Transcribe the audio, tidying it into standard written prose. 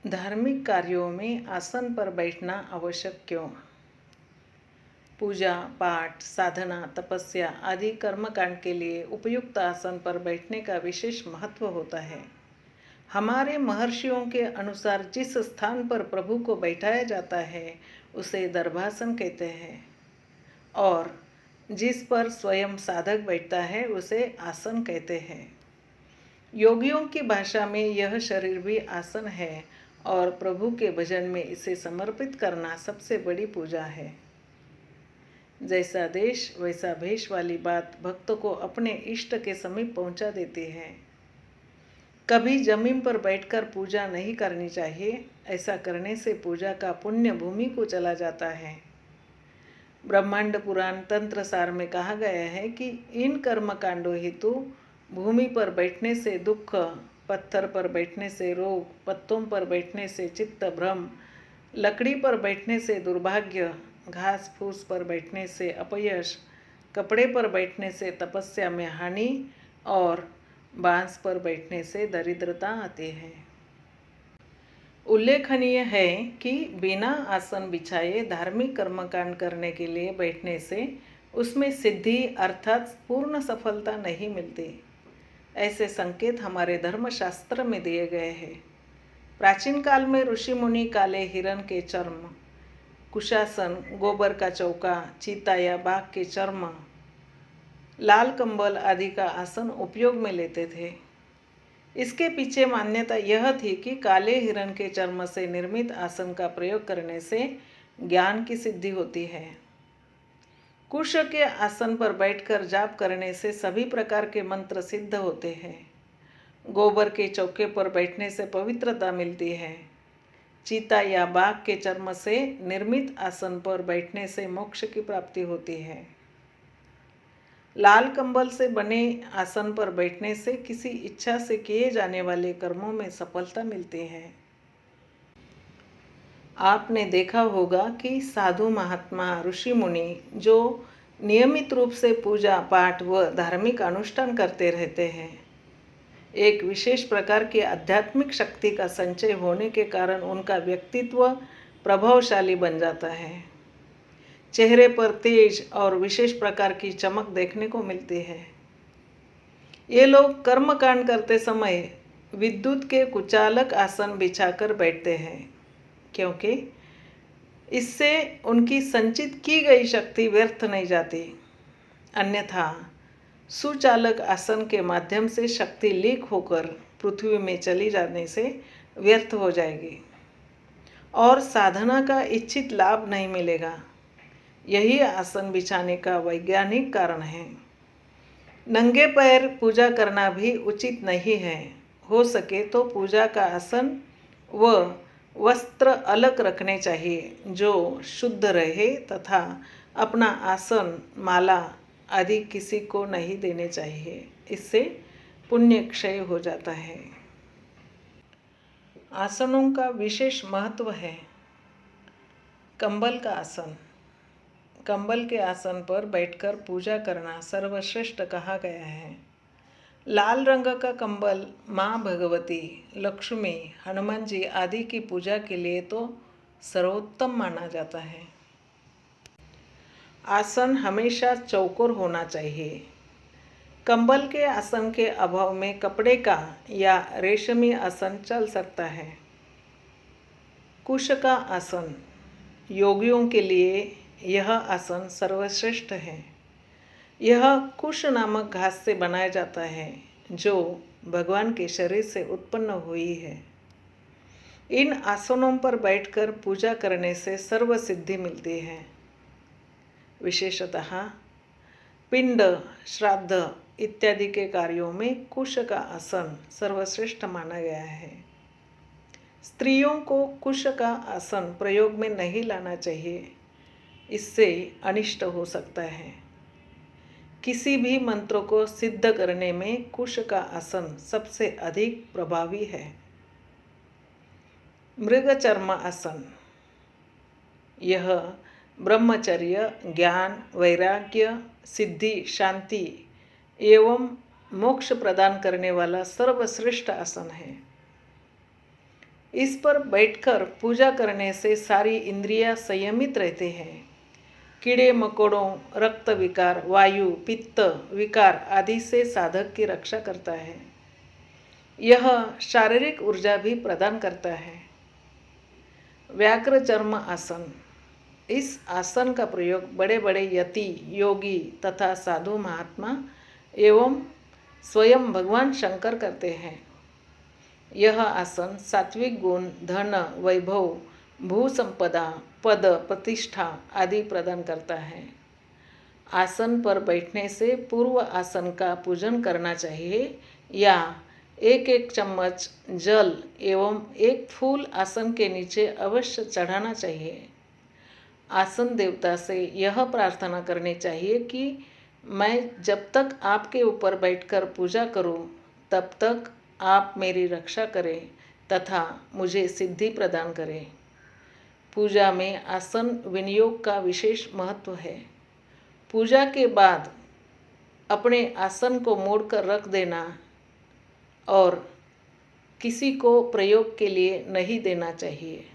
धार्मिक कार्यों में आसन पर बैठना आवश्यक क्यों? पूजा पाठ साधना तपस्या आदि कर्मकांड के लिए उपयुक्त आसन पर बैठने का विशेष महत्व होता है। हमारे महर्षियों के अनुसार जिस स्थान पर प्रभु को बैठाया जाता है उसे दर्भासन कहते हैं और जिस पर स्वयं साधक बैठता है उसे आसन कहते हैं। योगियों की भाषा में यह शरीर भी आसन है और प्रभु के भजन में इसे समर्पित करना सबसे बड़ी पूजा है। जैसा देश वैसा भेष वाली बात भक्तों को अपने इष्ट के समीप पहुंचा देती है। कभी जमीन पर बैठकर पूजा नहीं करनी चाहिए, ऐसा करने से पूजा का पुण्य भूमि को चला जाता है। ब्रह्मांड पुराण तंत्र सार में कहा गया है कि इन कर्मकांडों हेतु भूमि पर बैठने से दुख, पत्थर पर बैठने से रोग, पत्तों पर बैठने से चित्त भ्रम, लकड़ी पर बैठने से दुर्भाग्य, घास फूस पर बैठने से अपयश, कपड़े पर बैठने से तपस्या में हानि और बांस पर बैठने से दरिद्रता आती है। उल्लेखनीय है कि बिना आसन बिछाए धार्मिक कर्मकांड करने के लिए बैठने से उसमें सिद्धि अर्थात पूर्ण सफलता नहीं मिलती। ऐसे संकेत हमारे धर्मशास्त्र में दिए गए हैं। प्राचीन काल में ऋषि मुनि काले हिरण के चर्म, कुशासन, गोबर का चौका, चीता या बाघ के चर्म, लाल कंबल आदि का आसन उपयोग में लेते थे। इसके पीछे मान्यता यह थी कि काले हिरण के चर्म से निर्मित आसन का प्रयोग करने से ज्ञान की सिद्धि होती है। कुश के आसन पर बैठकर जाप करने से सभी प्रकार के मंत्र सिद्ध होते हैं। गोबर के चौके पर बैठने से पवित्रता मिलती है। चीता या बाघ के चर्म से निर्मित आसन पर बैठने से मोक्ष की प्राप्ति होती है। लाल कंबल से बने आसन पर बैठने से किसी इच्छा से किए जाने वाले कर्मों में सफलता मिलती है। आपने देखा होगा कि साधु महात्मा ऋषि मुनि जो नियमित रूप से पूजा पाठ व धार्मिक अनुष्ठान करते रहते हैं, एक विशेष प्रकार की आध्यात्मिक शक्ति का संचय होने के कारण उनका व्यक्तित्व प्रभावशाली बन जाता है। चेहरे पर तेज और विशेष प्रकार की चमक देखने को मिलती है। ये लोग कर्मकांड करते समय विद्युत के कुचालक आसन बिछाकर बैठते हैं, क्योंकि इससे उनकी संचित की गई शक्ति व्यर्थ नहीं जाती। अन्यथा सुचालक आसन के माध्यम से शक्ति लीक होकर पृथ्वी में चली जाने से व्यर्थ हो जाएगी और साधना का इच्छित लाभ नहीं मिलेगा। यही आसन बिछाने का वैज्ञानिक कारण है। नंगे पैर पूजा करना भी उचित नहीं है। हो सके तो पूजा का आसन व वस्त्र अलग रखने चाहिए जो शुद्ध रहे तथा अपना आसन, माला आदि किसी को नहीं देने चाहिए। इससे पुण्य क्षय हो जाता है। आसनों का विशेष महत्व है। कंबल का आसन। कंबल के आसन पर बैठकर पूजा करना सर्वश्रेष्ठ कहा गया है। लाल रंग का कंबल माँ भगवती, लक्ष्मी, हनुमान जी आदि की पूजा के लिए तो सर्वोत्तम माना जाता है। आसन हमेशा चौकोर होना चाहिए। कंबल के आसन के अभाव में कपड़े का या रेशमी आसन चल सकता है। कुश का आसन। योगियों के लिए यह आसन सर्वश्रेष्ठ है। यह कुश नामक घास से बनाया जाता है जो भगवान के शरीर से उत्पन्न हुई है। इन आसनों पर बैठकर पूजा करने से सर्व सिद्धि मिलती है। विशेषतः पिंड, श्राद्ध इत्यादि के कार्यों में कुश का आसन सर्वश्रेष्ठ माना गया है। स्त्रियों को कुश का आसन प्रयोग में नहीं लाना चाहिए, इससे अनिष्ट हो सकता है। किसी भी मंत्र को सिद्ध करने में कुश का आसन सबसे अधिक प्रभावी है। मृगचर्म आसन। यह ब्रह्मचर्य, ज्ञान, वैराग्य, सिद्धि, शांति एवं मोक्ष प्रदान करने वाला सर्वश्रेष्ठ आसन है। इस पर बैठकर पूजा करने से सारी इंद्रियां संयमित रहते हैं। कीड़े मकोड़ों, रक्त विकार, वायु, पित्त विकार आदि से साधक की रक्षा करता है। यह शारीरिक ऊर्जा भी प्रदान करता है। व्याघ्र चर्म आसन। इस आसन का प्रयोग बड़े बड़े यति, योगी तथा साधु महात्मा एवं स्वयं भगवान शंकर करते हैं। यह आसन सात्विक गुण, धन, वैभव, भू संपदा, पद, प्रतिष्ठा आदि प्रदान करता है। आसन पर बैठने से पूर्व आसन का पूजन करना चाहिए या एक एक चम्मच जल एवं एक फूल आसन के नीचे अवश्य चढ़ाना चाहिए। आसन देवता से यह प्रार्थना करनी चाहिए कि मैं जब तक आपके ऊपर बैठकर पूजा करूं, तब तक आप मेरी रक्षा करें तथा मुझे सिद्धि प्रदान करें। पूजा में आसन विनियोग का विशेष महत्व है। पूजा के बाद अपने आसन को मोड़कर रख देना और किसी को प्रयोग के लिए नहीं देना चाहिए।